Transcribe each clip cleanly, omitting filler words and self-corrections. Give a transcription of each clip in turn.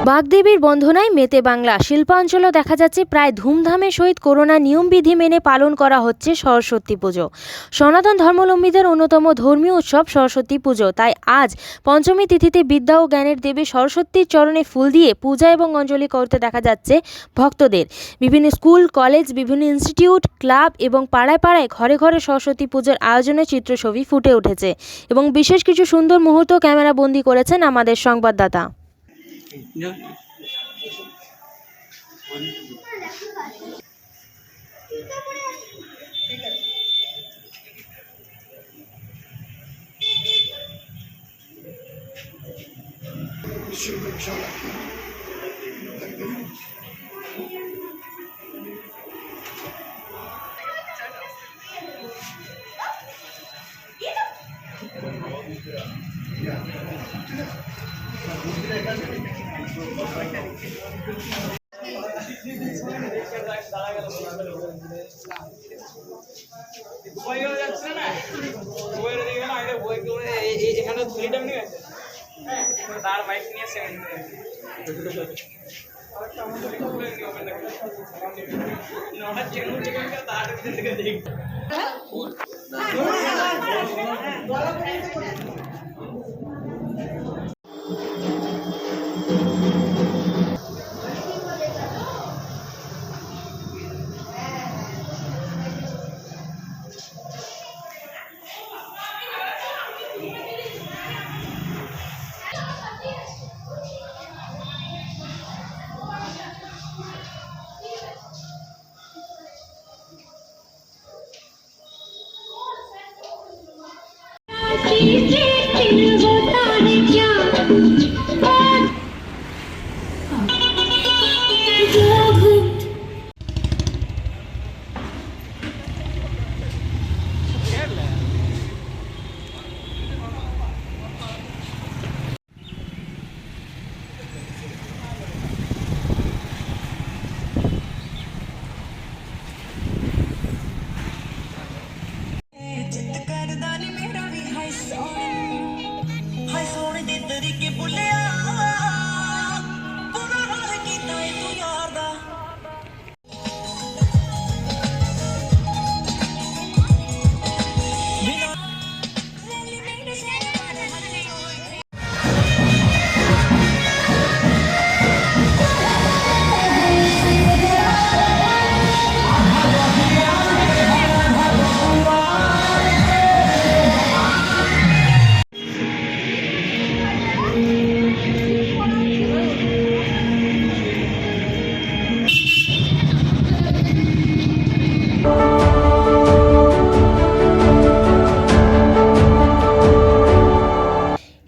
বাগদেবীর বন্দনায় মেতে বাংলা শিল্পাঞ্চলেও দেখা যাচ্ছে প্রায় ধুমধামের সহিত করোনা নিয়মবিধি মেনে পালন করা হচ্ছে সরস্বতী পুজো। সনাতন ধর্মাবলম্বীদের অন্যতম ধর্মীয় উৎসব সরস্বতী পুজো। তাই আজ পঞ্চমী তিথিতে বিদ্যা ও জ্ঞানের দেবী সরস্বতীর চরণে ফুল দিয়ে পূজা এবং অঞ্জলি করতে দেখা যাচ্ছে ভক্তদের। বিভিন্ন স্কুল, কলেজ, বিভিন্ন ইনস্টিটিউট, ক্লাব এবং পাড়ায় পাড়ায় ঘরে ঘরে সরস্বতী পুজোর আয়োজনের চিত্রছবি ফুটে উঠেছে এবং বিশেষ কিছু সুন্দর মুহূর্ত ক্যামেরাবন্দি করেছেন আমাদের সংবাদদাতা। No. এখানে দুইটা নিয়ে আছে তার বাইক নিয়ে সেকেন্ড নটা চেন চেক তার থেকে দেখ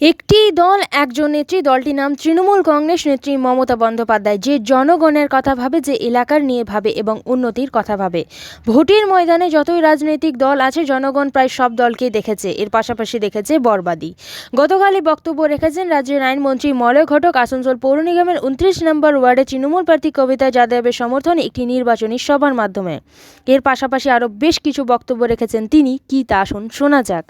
একটি দল, একজন নেত্রী। দলটির নাম তৃণমূল কংগ্রেস। নেত্রী মমতা বন্দ্যোপাধ্যায় যে জনগণের কথা ভাবে, যে এলাকার নিয়ে ভাবে এবং উন্নতির কথা ভাবে। ভোটের ময়দানে যতই রাজনৈতিক দল আছে, জনগণ প্রায় সব দলকেই দেখেছে, এর পাশাপাশি দেখেছে বরবাদি। গতকালই বক্তব্য রেখেছেন রাজ্যের আইনমন্ত্রী মলয় ঘটক। আসানসোল পৌর নিগমের 29 নম্বর ওয়ার্ডে তৃণমূল প্রার্থী কবিতা যাদবের সমর্থনে একটি নির্বাচনী সভার মাধ্যমে। এর পাশাপাশি আরও বেশ কিছু বক্তব্য রেখেছেন তিনি। কি তা শোনা যাক।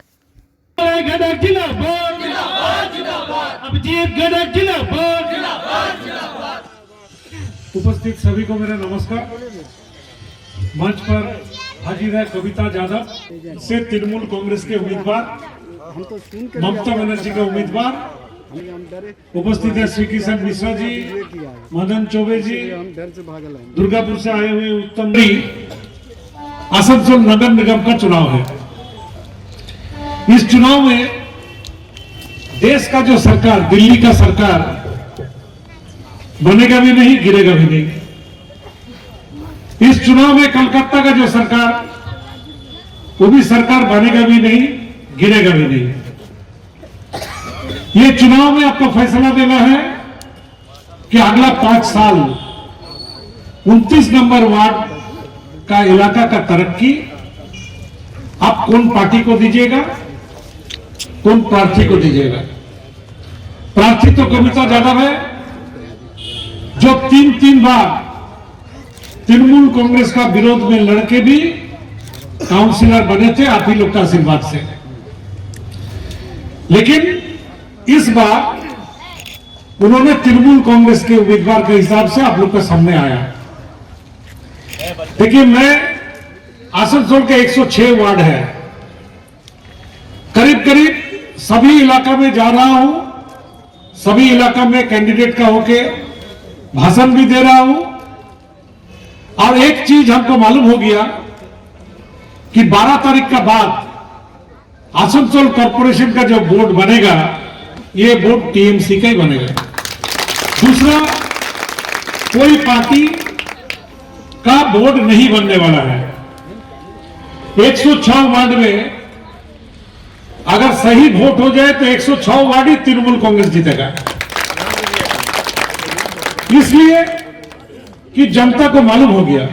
उपस्थित सभी को मेरा नमस्कार। मंच पर हाजिर है कविता यादव से तृणमूल कांग्रेस के उम्मीदवार, ममता बनर्जी का उम्मीदवार। उपस्थित है श्री किशन मिश्रा जी, मदन चौबे जी, दुर्गापुर से आए हुए उत्तम जी। आसनसोल नगर निगम का चुनाव है। इस चुनाव में देश का जो सरकार, दिल्ली का सरकार बनेगा भी नहीं, गिरेगा भी नहीं। इस चुनाव में कलकत्ता का जो सरकार, वो भी सरकार बनेगा भी नहीं, गिरेगा भी नहीं। ये चुनाव में आपको फैसला देना है कि अगला 5 साल 29 नंबर वार्ड का इलाका का तरक्की आप कौन पार्टी को दीजिएगा, कौन प्रार्थी को दीजिएगा। प्रार्थी तो कविता यादव है, जो 3 बार तृणमूल कांग्रेस का विरोध में लड़के भी काउंसिलर बने थे आप ही लोग का आशीर्वाद से। लेकिन इस बार उन्होंने तृणमूल कांग्रेस के उम्मीदवार के हिसाब से आप लोग के सामने आया। देखिए, मैं आसनसोल के 106 वार्ड है, करीब करीब सभी इलाका में जा रहा हूं, सभी इलाका में कैंडिडेट का होके भाषण भी दे रहा हूं। और एक चीज हमको मालूम हो गया कि 12 तारीख का बाद आसनसोल कॉर्पोरेशन का जो बोर्ड बनेगा, ये बोर्ड टीएमसी का ही बनेगा। दूसरा, कोई पार्टी का बोर्ड नहीं बनने वाला है। 106 वार्ड में अगर सही वोट हो जाए तो 106 वार्ड ही तृणमूल कांग्रेस जीतेगा, इसलिए कि जनता को मालूम हो गया।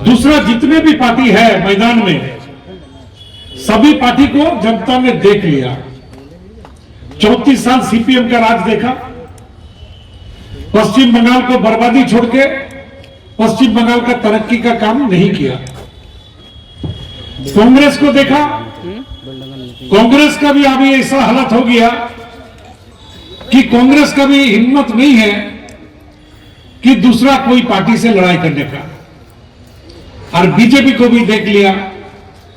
दूसरा, जितने भी पार्टी है मैदान में, सभी पार्टी को जनता ने देख लिया। 34 साल सीपीएम का राज देखा, पश्चिम बंगाल को बर्बादी छोड़ के पश्चिम बंगाल का तरक्की का काम नहीं किया। कांग्रेस को देखा, कांग्रेस का भी अभी ऐसा हालत हो गया कि कांग्रेस का भी हिम्मत नहीं है कि दूसरा कोई पार्टी से लड़ाई करने का। और बीजेपी को भी देख लिया,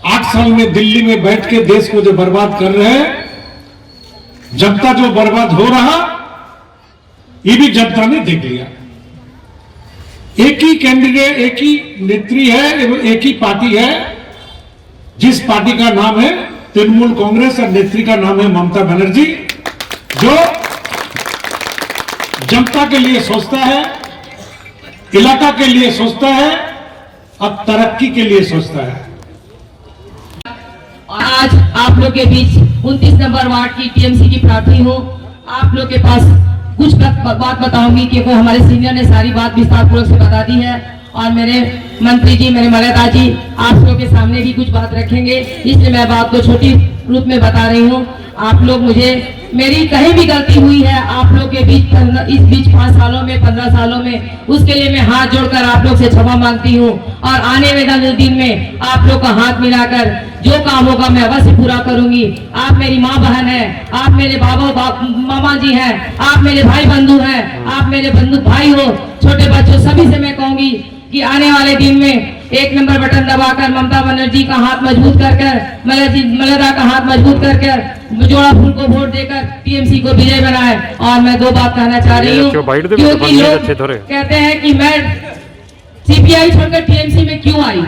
8 साल में दिल्ली में बैठ के देश को जो बर्बाद कर रहे हैं, जनता जो बर्बाद हो रहा, ये भी जनता ने देख लिया। एक ही कैंडिडेट, एक ही नेत्री है, एक ही पार्टी है, जिस पार्टी का नाम है तृणमूल कांग्रेस और नेत्री का नाम है ममता बनर्जी, जो जनता के लिए सोचता है, इलाका के लिए सोचता है और तरक्की के लिए सोचता है। और आज आप लोग के बीच 29 नंबर वार्ड की टीएमसी की प्रार्थी हूँ। आप लोग के पास कुछ बात बताऊंगी क्योंकि हमारे सीनियर ने सारी बात विस्तार पूर्वक से बता दी है, और मेरे मंत्री जी, मेरे मर्यादा जी आप लोग के सामने भी कुछ बात रखेंगे, इसलिए मैं बात को छोटी रूप में बता रही हूँ। आप लोग मुझे, मेरी कहीं भी गलती हुई है आप लोग के बीच इस बीच 5 सालों में, 15 सालों में, उसके लिए मैं हाथ जोड़कर आप लोग से क्षमा मांगती हूँ। और आने वाले दिन में आप लोग का हाथ मिलाकर जो काम होगा मैं अवश्य पूरा करूंगी। आप मेरी माँ बहन है, आप मेरे मामा जी हैं, आप मेरे भाई बंधु हैं, आप मेरे बंधु भाई हो, छोटे बच्चों सभी से मैं कहूंगी कि आने वाले दिन में 1 नंबर बटन दबाकर ममता बनर्जी का हाथ मजबूत कर मलेदा का हाथ मजबूत करके जोड़ा फूल को वोट देकर टीएमसी को विजय बनाए। और मैं 2 बात कहना चाह रही हूँ, क्योंकि लोग कहते हैं कि मैं सीपीआई छोड़कर टीएमसी में क्यों आई।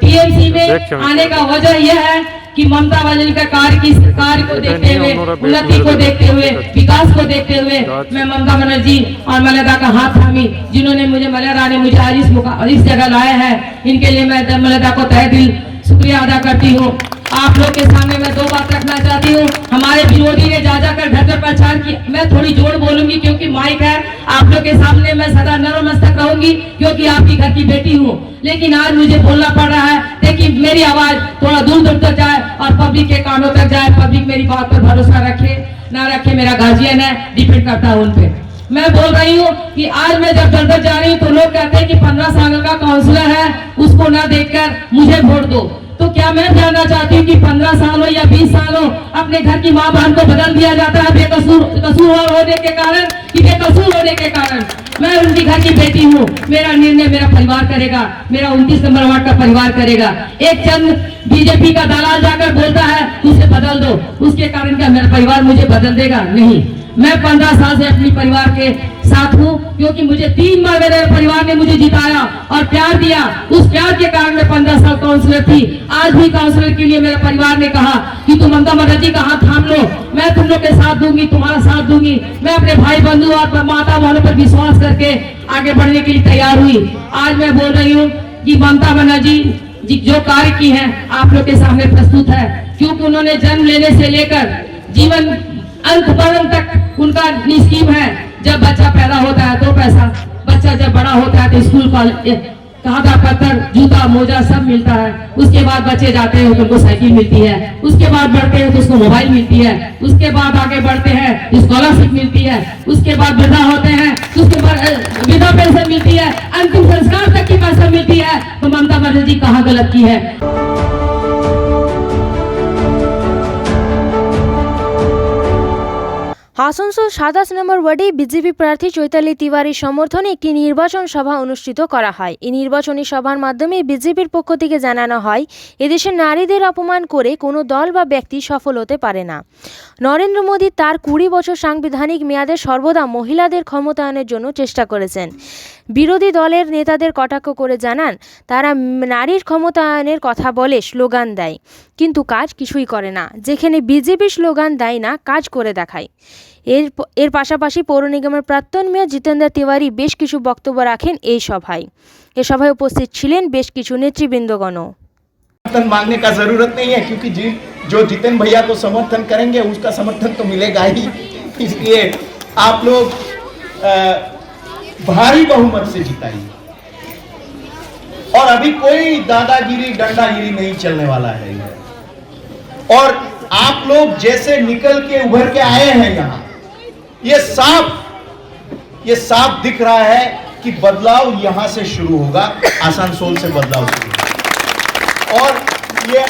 टीएमसी में आने का वजह यह है कि ममता बनर्जी का कार्य को देखते हुए, उन्नति को देखते हुए, विकास को देखते हुए मैं ममता बनर्जी और मलेदा का हाथ थामी, जिन्होंने मुझे, मलेदा ने मुझे आज इस जगह लाया है, इनके लिए मैं मलेदा को तहे दिल शुक्रिया अदा करती हूँ। आप लोग के सामने मैं 2 बात रखना चाहती हूँ। हमारे विरोधी ने जा जाकर घर घर प्रचार की, मैं थोड़ी जोर बोलूंगी क्योंकि माइक है। आप लोग के सामने मैं सदा नतमस्तक रहूंगी क्योंकि आपकी घर की बेटी हूँ, लेकिन आज मुझे बोलना पड़ रहा है ताकि मेरी आवाज थोड़ा दूर दूर तक जाए और पब्लिक के कानों तक जाए। पब्लिक मेरी बात पर भरोसा रखे ना रखे मेरा गार्जियन है, डिपेंड करता है उन पे। मैं बोल रही हूँ कि आज मैं जब घर जा रही हूँ तो लोग कहते हैं कि 15 साल का काउंसलर है, उसको ना देखकर मुझे वोट दो। तो क्या मैं जानना चाहती हूँ कि 15 साल हो या 20 साल हो, अपने घर की माँ बहन को बदल दिया जाता है कसूरवार होने के कारण कि बेकसूर होने के कारण। मैं उनकी घर की बेटी हूँ, मेरा निर्णय मेरा परिवार करेगा, मेरा 29 नंबर वार्ड का परिवार करेगा। एक चंद बीजेपी का दलाल जाकर बोलता है उसे बदल दो, उसके कारण क्या मेरा परिवार मुझे बदल देगा? नहीं, मैं 15 साल से अपने परिवार के साथ हूँ क्योंकि मुझे 3 बार मेरे परिवार ने मुझे जिताया और प्यार दिया। उस प्यार के कारण मैं 15 साल काउंसलर थी। आज भी काउंसलर के लिए मेरे परिवार ने कहा कि तुम ममता बनर्जी का हाथ थाम लो, मैं तुम लोग के साथ दूंगी, तुम्हारा साथ दूंगी। मैं अपने भाई बंधु और माता बहनों पर विश्वास करके आगे बढ़ने के लिए तैयार हुई। आज मैं बोल रही हूँ कि ममता बनर्जी जी जो कार्य की है आप लोग के सामने प्रस्तुत है, क्योंकि उन्होंने जन्म लेने से लेकर जीवन अंत पर्यंत तक उनका स्कीम है। जब बच्चा पैदा होता है तो पैसा, बच्चा जब बड़ा होता है तो स्कूल कागज पत्थर जूता मोजा सब मिलता है। उसके बाद बच्चे जाते हैं तो उनको साइकिल मिलती है, उसके बाद बढ़ते हैं तो उसको मोबाइल मिलती है, उसके बाद आगे बढ़ते हैं स्कॉलरशिप मिलती है, उसके बाद वृद्धा होते हैं तो उसके बाद वृद्धा पेंशन मिलती है, अंतिम संस्कार तक की पेंशन मिलती है। तो ममता बनर्जी कहाँ गलत की है? আসানসোল 27 নম্বর ওয়ার্ডে বিজেপি প্রার্থী চৈতালি তিওয়ারির সমর্থনে একটি নির্বাচন সভা অনুষ্ঠিত করা হয়। এই নির্বাচনী সভার মাধ্যমে বিজেপির পক্ষ থেকে জানানো হয়, এদেশের নারীদের অপমান করে কোনো দল বা ব্যক্তি সফল হতে পারে না। নরেন্দ্র মোদী তার 20 বছর সাংবিধানিক মেয়াদে সর্বদা মহিলাদের ক্ষমতায়নের জন্য চেষ্টা করেছেন। বিরোধী দলের নেতাদের কটাক্ষ করে জানান, তারা নারীর ক্ষমতায়নের কথা বলে, স্লোগান দেয়, কিন্তু কাজ কিছুই করে না। যেখানে বিজেপি স্লোগান দেয় না, কাজ করে দেখায়। এর পাশাপাশি পৌর নিগমের প্রাক্তন মেয়র জিতেন্দ্র তিওয়ারি বেশ কিছু বক্তব্য রাখেন এই সভায়। এ সভায় উপস্থিত ছিলেন বেশ কিছু নেতৃবৃন্দগণ। समर्थन मांगने का जरूरत नहीं है, क्योंकि जो जितेंद्र भैया को समर्थन करेंगे उसका समर्थन तो मिलेगा ही। इसलिए आप लोग भारी बहुमत से जिताइए। और अभी कोई दादागिरी डंडागिरी नहीं चलने वाला है। और आप लोग जैसे निकल के उभर के आए हैं यहाँ, ये साफ दिख रहा है कि बदलाव यहां से शुरू होगा। आसनसोल से बदलाव शुरू होगा। और ये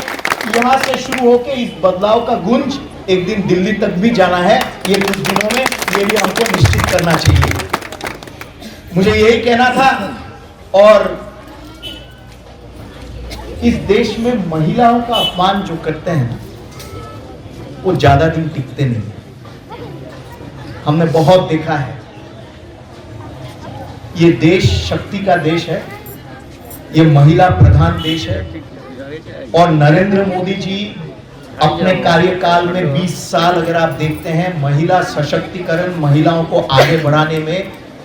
यहां से शुरू होकर इस बदलाव का गुंज एक दिन दिल्ली तक भी जाना है। ये कुछ दिनों में ये भी हमको निश्चित करना चाहिए। मुझे यही कहना था। और इस देश में महिलाओं का अपमान जो करते हैं वो ज्यादा दिन टिकते नहीं। हमने बहुत देखा है। ये देश शक्ति का देश है, ये महिला प्रधान देश है। और नरेंद्र मोदी जी अपने कार्यकाल में 20 साल अगर आप देखते हैं, महिला सशक्तिकरण, महिलाओं को आगे बढ़ाने में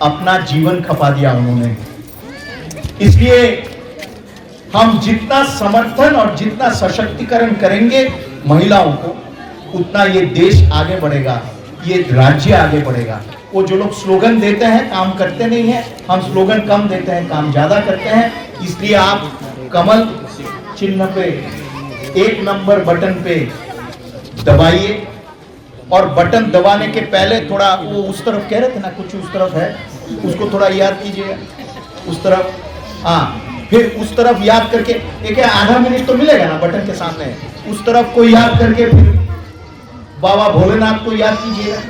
अपना जीवन खपा दिया उन्होंने। इसलिए हम जितना समर्थन और जितना सशक्तिकरण करेंगे महिलाओं को, उतना ये देश आगे बढ़ेगा, ये राज्य आगे बढ़ेगा। वो जो लोग स्लोगन देते हैं काम करते नहीं है, हम स्लोगन कम देते हैं काम ज्यादा करते हैं। इसलिए आप कमल चिन्ह पे 1 नंबर बटन पे दबाइए। और बटन दबाने के पहले थोड़ा वो उस तरफ कह रहे थे ना, कुछ उस तरफ है, उसको थोड़ा याद कीजिएगा उस तरफ। हाँ, फिर उस तरफ याद करके एक आधा मिनट तो मिलेगा ना बटन के सामने, उस तरफ को याद करके फिर बाबा भोलेनाथ को याद कीजिएगा।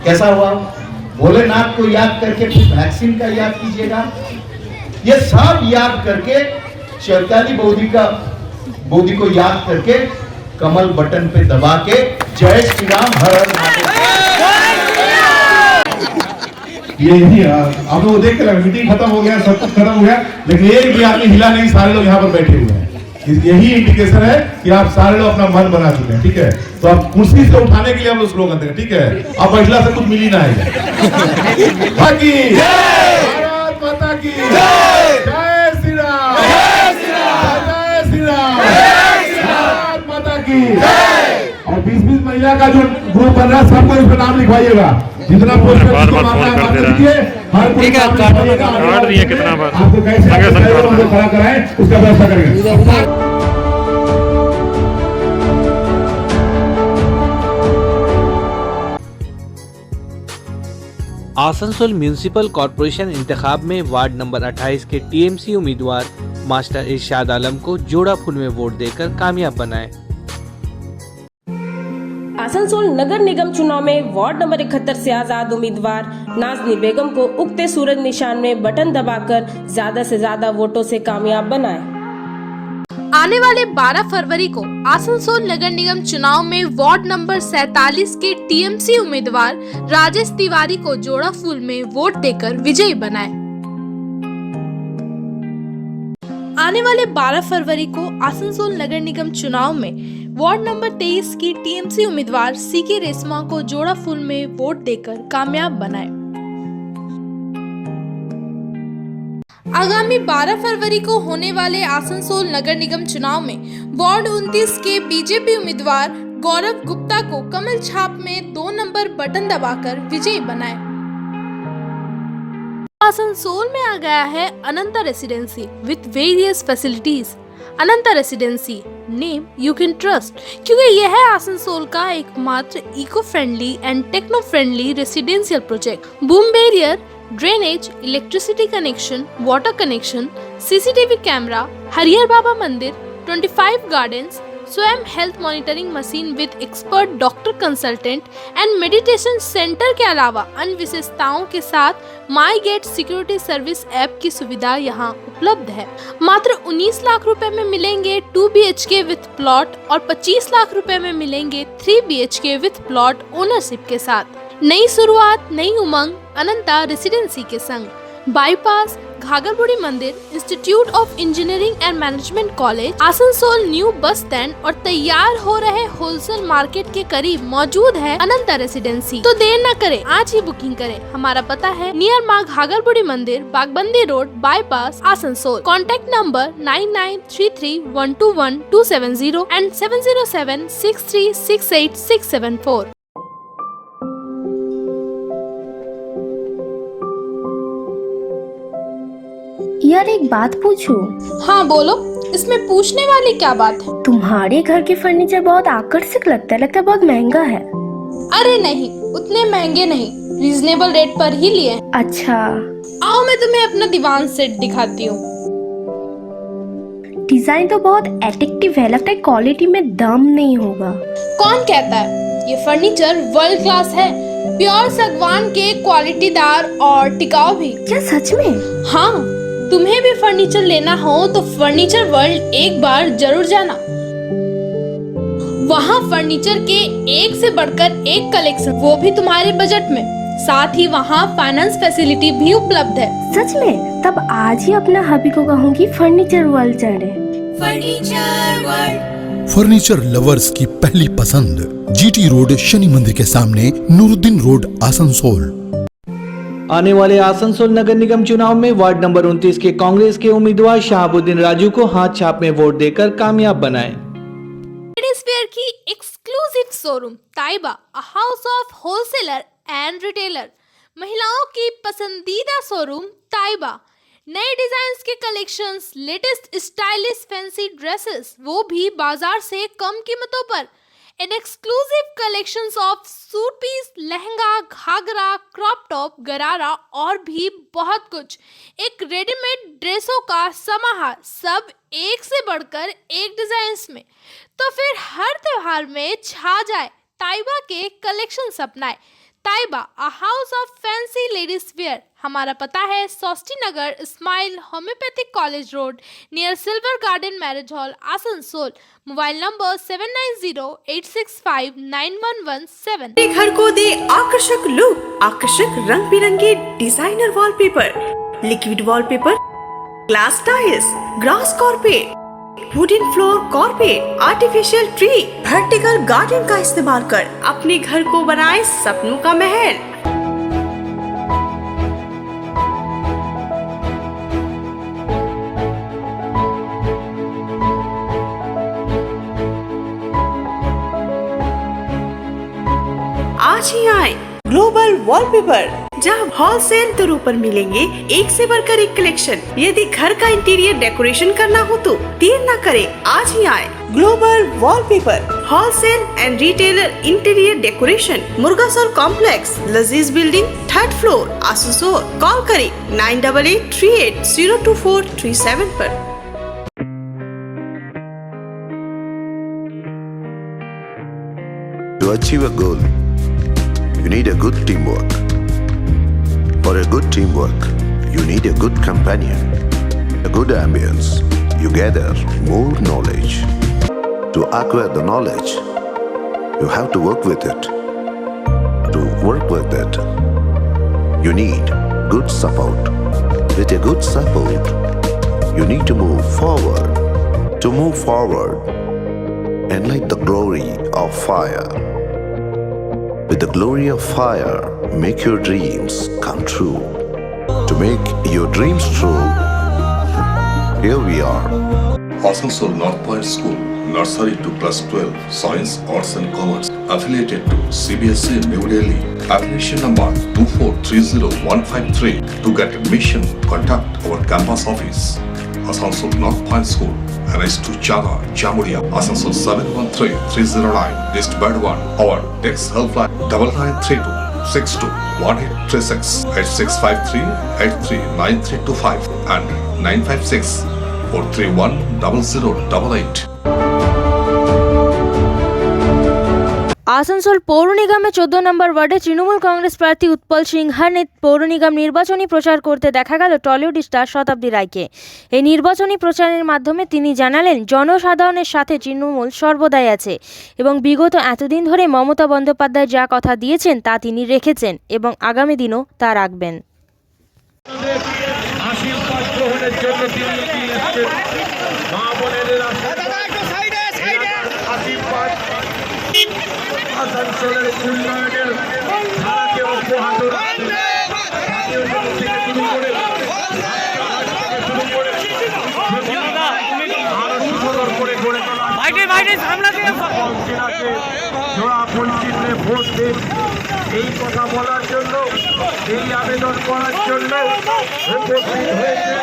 कैसा हुआ? भोलेनाथ को याद करके फिर वैक्सीन का याद कीजिएगा। ये सब याद करके चैताली बोधी को याद करके कमल बटन पे दबा के जय श्री राम हर हर महादेव। यही आप लोग देख कर मीटिंग खत्म हो गया, सब कुछ खत्म हो गया, लेकिन एक भी आदमी हिला नहीं। सारे लोग यहाँ पर बैठे हुए हैं। यही इंडिकेशन है कि आप सारे लोग अपना मन बना चुके हैं। ठीक है, तो आप कुर्सी से उठाने के लिए हम लोग स्लोगन देंगे। ठीक है, आप बैठला से कुछ मिली ना है। भारत माता की जय श्री राम, जय श्री राम, भारत माता की। और 20-20 महिला का जो ग्रुप बन रहा है, सबको इस पर नाम लिखवाइएगा। जितना पोस्ट बार फोन कर दे रहा है। ठीक है, काट रही है कितना बार आपको कैसे खड़ा कराएं उसका व्यवस्था करेंगे। आसनसोल म्यूनिसिपल कॉरपोरेशन इंतखाब में वार्ड नंबर 28 के टीएमसी उम्मीदवार मास्टर इरशाद आलम को जोड़ा फूल में वोट देकर कामयाब बनाए। आसनसोल नगर निगम चुनाव में वार्ड नंबर 71 से आजाद उम्मीदवार नाजनी बेगम को उगते सूरज निशान में बटन दबाकर ज्यादा से ज्यादा वोटों से कामयाब बनाए। आने वाले 12 फरवरी को आसनसोल नगर निगम चुनाव में वार्ड नंबर 47 के टीएमसी उम्मीदवार राजेश तिवारी को जोड़ा फूल में वोट देकर विजयी बनाए। आने वाले 12 फरवरी को आसनसोल नगर निगम चुनाव में वार्ड नंबर 23 की टीएमसी उम्मीदवार सीके रेशमा को जोड़ा फूल में वोट देकर कामयाब बनाए। आगामी 12 फरवरी को होने वाले आसनसोल नगर निगम चुनाव में वार्ड 29 के बीजेपी उम्मीदवार गौरव गुप्ता को कमल छाप में 2 नंबर बटन दबाकर विजयी बनाए। आसनसोल में आ गया है Ananta residency with various facilities. Ananta residency name you can trust, क्योंकि यह है आसनसोल का एकमात्र eco friendly and techno friendly residential project. Boom barrier, drainage, electricity connection, water connection, CCTV camera, Harihar Baba मंदिर, 25 गार्डन्स, स्वयं health monitoring machine with expert doctor consultant and meditation centre के अलावा अन्य विशेषताओं के साथ MyGate security service app की सुविधा यहाँ उपलब्ध है। मात्र 19 लाख रुपए में मिलेंगे 2 BHK विथ प्लॉट और 25 लाख रुपए में मिलेंगे 3 BHK विथ प्लॉट ओनरशिप के साथ। नई शुरुआत, नई उमंग अनंता रेसिडेंसी के संग। बाईपास घाघरबुड़ी मंदिर, institute of engineering and management college, Asansol new bus stand और तैयार हो रहे होलसेल मार्केट के करीब मौजूद है अनंता रेसिडेंसी। तो देर न करें, आज ही बुकिंग करें। हमारा पता है नियर माँ घाघरबुड़ी मंदिर, Bagbandi road, bypass, Asansol. Contact number 9933121270 and 707636867 यार एक बात पूछूं? हाँ बोलो, इसमें पूछने वाली क्या बात है? तुम्हारे घर के फर्नीचर बहुत आकर्षक लगता है बहुत महंगा है। अरे नहीं, उतने महंगे नहीं, रीजनेबल रेट पर ही लिए। अच्छा, आओ मैं तुम्हें अपना दीवान सेट दिखाती हूँ। डिजाइन तो बहुत एट्रैक्टिव है, लगता है क्वालिटी में दम नहीं होगा। कौन कहता है? ये फर्नीचर वर्ल्ड क्लास है, प्योर सागवान के, क्वालिटीदार और टिकाऊ भी। क्या सच में? हाँ, तुम्हें भी फर्नीचर लेना हो तो फर्नीचर वर्ल्ड एक बार जरूर जाना। वहाँ फर्नीचर के एक से बढ़कर एक कलेक्शन, वो भी तुम्हारे बजट में। साथ ही वहाँ फाइनेंस फैसिलिटी भी उपलब्ध है। सच में? तब आज ही अपना हबी को कहूँगी फर्नीचर वर्ल्ड चढ़े। फर्नीचर लवर्स की पहली पसंद, GT रोड, शनि मंदिर के सामने, नूरुद्दीन रोड, आसनसोल। आने वाले आसनसोल नगर निगम चुनाव में वार्ड नंबर 29 के कांग्रेस के उम्मीदवार शहाबुद्दीन राजू को हाथ छाप में वोट देकर कामयाब बनाएं। लेडीज वेयर की exclusive showroom Taiba, a house of wholesaler and retailer. महिलाओं की पसंदीदा शोरूम ताइबा, नए डिजाइन के collections, latest stylish fancy dresses, वो भी बाजार से कम कीमतों पर। An exclusive collections of suit piece, lehenga, ghagra, crop top, gharara और भी बहुत कुछ। एक रेडीमेड ड्रेसों का समाहार, सब एक से बढ़कर एक डिजाइन्स में। तो फिर हर त्योहार में छा जाए, ताइबा के कलेक्शंस अपनाए। Taiba, a house of fancy ladies wear. हमारा पता है Sosti Nagar, smile homeopathic college road, near silver garden marriage hall, Asansol. Mobile number 7908659117। घर को दे आकर्षक लुक, आकर्षक रंग बिरंगे designer wallpaper, liquid wallpaper, glass tiles, grass carpet, wooden floor carpet, artificial tree, vertical garden का इस्तेमाल कर अपने घर को बनाए सपनों का महल। आज ही आए ग्लोबल वॉलपेपर, जहां होलसेल दरों पर मिलेंगे एक से बढ़कर एक कलेक्शन। यदि घर का इंटीरियर डेकोरेशन करना हो तो देर न करें, आज ही आए global wallpaper, wholesale and retailer interior decoration, Murgasol complex, Lazeez building, 3rd floor, Asansol. Call करें 9888380247 पर। To achieve a goal, you need a good teamwork. For a good teamwork, you need a good companion, a good ambience. You gather more knowledge. To acquire the knowledge, you have to work with it. To work with it, you need good support. With a good support, you need to move forward. To move forward, enlight the glory of fire. With the glory of fire, make your dreams come true. To make your dreams true, here we are. Asansol North Point School, Nursery to +12, Science, Arts and Commerce, affiliated to CBSE New Delhi. Affiliation number 2430153. To get admission, contact our campus office. Asansol North Point School, NH2 Chaga, Jamuria, Asansol 713309, East Bed 1. Our text helpline 9932 621836 8653 839325 and 956 431 0088. Asansol পৌর নিগমে 14 নম্বর ওয়ার্ডে তৃণমূল কংগ্রেস প্রার্থী উৎপল সিংহার পৌর নিগম নির্বাচনী প্রচার করতে দেখা গেল টলিউড স্টার শতাব্দী রায়কে। এই নির্বাচনী প্রচারের মাধ্যমে তিনি জানালেন, জনসাধারণের সাথে তৃণমূল সর্বদাই আছে এবং বিগত এতদিন ধরে মমতা বন্দ্যোপাধ্যায় যা কথা দিয়েছেন তা তিনি রেখেছেন এবং আগামী দিনও তা রাখবেন। আসানসোলের উন্নয়নের ধারাকে অব্যাহত রাখতে জোড়াফুল ভোট দিন, এই কথা বলার জন্য, এই আবেদন করার জন্য উপস্থিত হয়েছে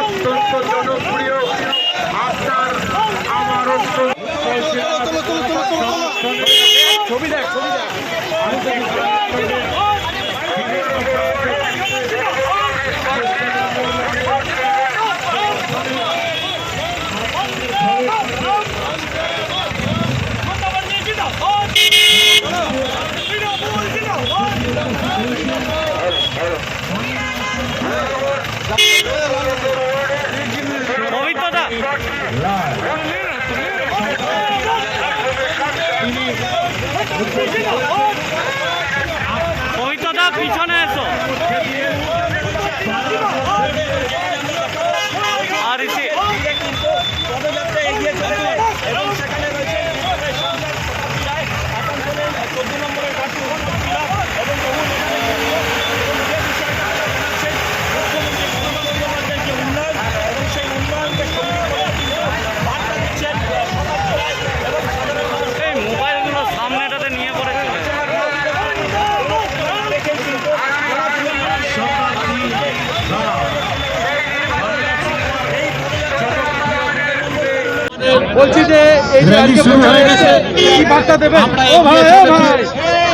অত্যন্ত জনপ্রিয় আপনার আমার ছবি দেখ পবিত্রতা পিছনে এসো আর এসে পদযাত্রা এগিয়ে চলেছে এবং সেখানে রয়েছে 14 নম্বরের প্রার্থী এবং মোবাইলগুলো সামনেটাতে নিয়ে পড়ে বলছি যে এই যে আজকে প্রচারে এসে কি বার্তা দেবেন? ও ভাই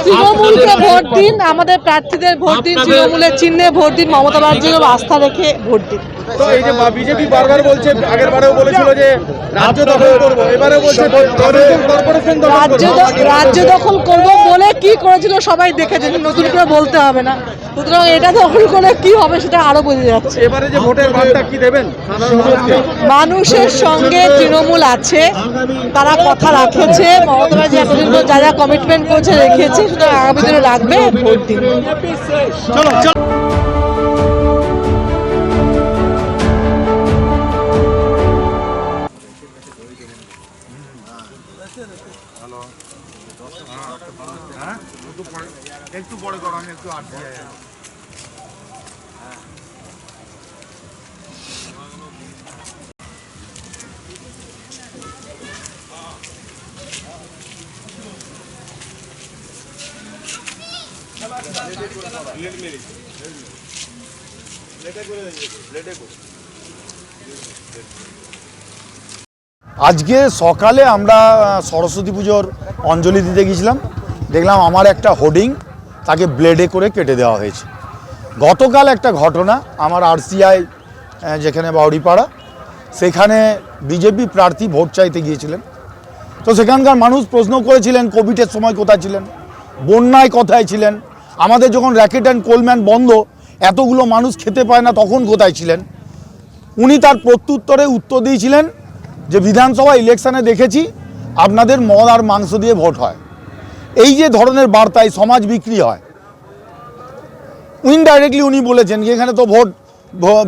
তৃণমূলকে ভোট দিন, আমাদের প্রার্থীদের ভোট দিন, তৃণমূলের চিহ্নে ভোট দিন, মমতা ব্যানার্জির আস্থা রেখে ভোট দিন। তো এই যে বিজেপি বারবার বলছে, আগের বারেও বলেছিল যে রাজ্য দখল করবো, এবারে বলছে কর্পোরেশন রাজ্য দখল করবো বলে কি করেছিল সবাই দেখেছে, নতুন করে বলতে হবে না। সুতরাং এটা দখল করে কি হবে সেটা আরো বোঝা যাচ্ছে। এবারে যে ভোটের বার্তা কি দেবেন? মানুষের সঙ্গে তৃণমূল আছে, তারা কথা রাখেছে, মমতা ব্যানার্জি এতদিন যা যা কমিটমেন্ট করেছে রেখেছে, সুতরাং আগামী দিনে রাখবে, ভোট দিন। চলো একটু পরে করো, আমি একটু আটকে আজকে সকালে আমরা সরস্বতী পুজোর অঞ্জলি দিতে গেছিলাম, দেখলাম আমার একটা হোর্ডিং তাকে ব্লেডে করে কেটে দেওয়া হয়েছে। গতকাল একটা ঘটনা, আমার আরসিআই যেখানে বাউড়িপাড়া, সেখানে বিজেপি প্রার্থী ভোট চাইতে গিয়েছিলেন। তো সেখানকার মানুষ প্রশ্ন করেছিলেন কোভিডের সময় কোথায় ছিলেন, বন্যায় কোথায় ছিলেন, আমাদের যখন র্যাকেট অ্যান্ড কোলম্যান বন্ধ এতগুলো মানুষ খেতে পায় না তখন কোথায় ছিলেন। উনি তার প্রত্যুত্তরে উত্তর দিয়েছিলেন যে বিধানসভা ইলেকশনে দেখেছি আপনাদের মদ আর মাংস দিয়ে ভোট হয়। এই যে ধরনের বার্তায় সমাজ বিক্রি হয়, ইনডাইরেক্টলি উনি বলেছেন যে এখানে তো ভোট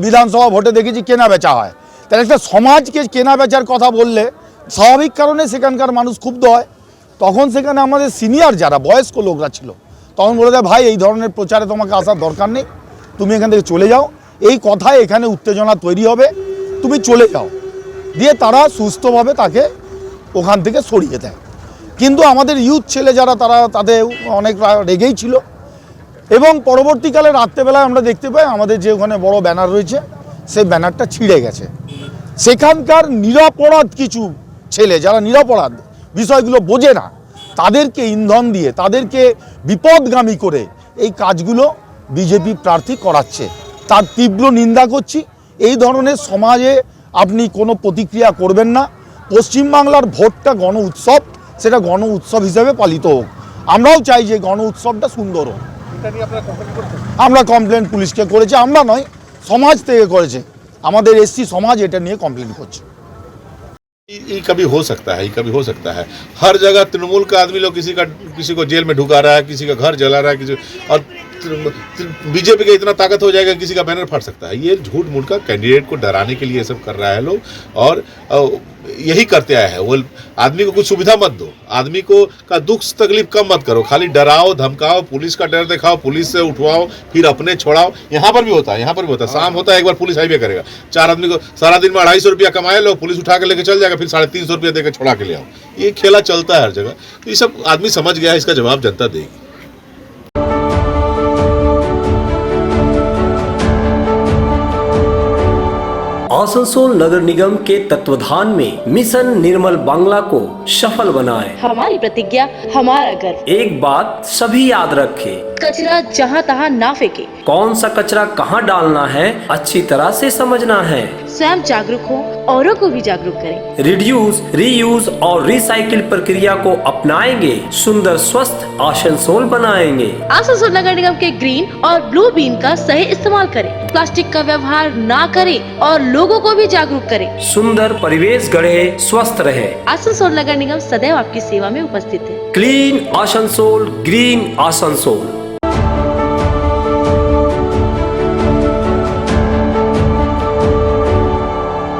বিধানসভা ভোটে দেখেছি কেনা বেচা হয়। তাহলে একটা সমাজকে কেনা বেচার কথা বললে স্বাভাবিক কারণে সেখানকার মানুষ ক্ষুব্ধ হয়। তখন সেখানে আমাদের সিনিয়র যারা বয়স্ক লোকরা ছিল তখন বলে দেয়, ভাই এই ধরনের প্রচারে তোমাকে আসার দরকার নেই, তুমি এখান থেকে চলে যাও, এই কথায় এখানে উত্তেজনা তৈরি হবে, তুমি চলে যাও। দিয়ে তারা সুস্থভাবে তাকে ওখান থেকে সরিয়ে দেয়। কিন্তু আমাদের ইউথ ছেলে যারা, তারা তাদের অনেক রেগেই ছিল এবং পরবর্তীকালে রাত্রেবেলায় আমরা দেখতে পাই আমাদের যে ওখানে বড় ব্যানার রয়েছে সেই ব্যানারটা ছিঁড়ে গেছে। সেখানকার নিরপরাধ কিছু ছেলে যারা নিরপরাধ, বিষয়গুলো বোঝে না, তাদেরকে ইন্ধন দিয়ে তাদেরকে বিপদগামী করে এই কাজগুলো বিজেপি প্রার্থী করাচ্ছে। তার তীব্র নিন্দা করছি। এই ধরনের সমাজে আপনি কোনো প্রতিক্রিয়া করবেন না। পশ্চিমবাংলার ভোটটা গণ উৎসব, সেটা গণ উৎসব হিসেবে পালিত হোক। আমরাও চাই যে গণ উৎসবটা সুন্দর হোক। আমরা কমপ্লেন পুলিশকে করেছি, আমরা নয়, সমাজ থেকে করেছে, আমাদের এসসি সমাজ এটা নিয়ে কমপ্লেন করছে। ये कभी हो सकता है, ये कभी हो सकता है। हर जगह तृणमूल का आदमी लोग किसी को जेल में ढुका रहा है, किसी का घर जला रहा है, किसी और बीजेपी का इतना ताकत हो जाएगा किसी का बैनर फट सकता है। ये झूठ मूठ का कैंडिडेट को डराने के लिए सब कर रहा है लोग, और यही करते आए हैं। वो आदमी को कुछ सुविधा मत दो, आदमी को का दुख तकलीफ कम मत करो, खाली डराओ धमकाओ, पुलिस का डर दिखाओ, पुलिस से उठवाओ, फिर अपने छोड़ाओ। यहाँ पर भी होता है, यहाँ पर भी होता है। शाम होता है, एक बार पुलिस हाईवे करेगा, 4 आदमी को सारा दिन में 250 रुपया कमाए लो, पुलिस उठा के लेके चल जाएगा, फिर 350 रुपया देकर छोड़ा के ले आओ। ये खेला चलता है हर जगह। तो ये सब आदमी समझ गया है, इसका जवाब जनता देगी। आसनसोल नगर निगम के तत्वाधान में मिशन निर्मल बांग्ला को सफल बनाएं। हमारी प्रतिज्ञा, हमारा गर्व। एक बात सभी याद रखें, कचरा जहाँ तहाँ ना फेंके। कौन सा कचरा कहाँ डालना है अच्छी तरह से समझना है। स्वयं जागरूक हो, औरों को भी जागरूक करें। रिड्यूस, रीयूज और रिसाइकिल प्रक्रिया को अपनाएंगे, सुंदर स्वस्थ आसनसोल बनाएंगे। आसनसोल नगर निगम के ग्रीन और ब्लू बीन का सही इस्तेमाल करें, प्लास्टिक का व्यवहार ना करें और लोगों को भी जागरूक करें। सुंदर परिवेश गढ़े, स्वस्थ रहे। आसनसोल नगर निगम सदैव आपकी सेवा में उपस्थित है। Clean Asansol, green Asansol.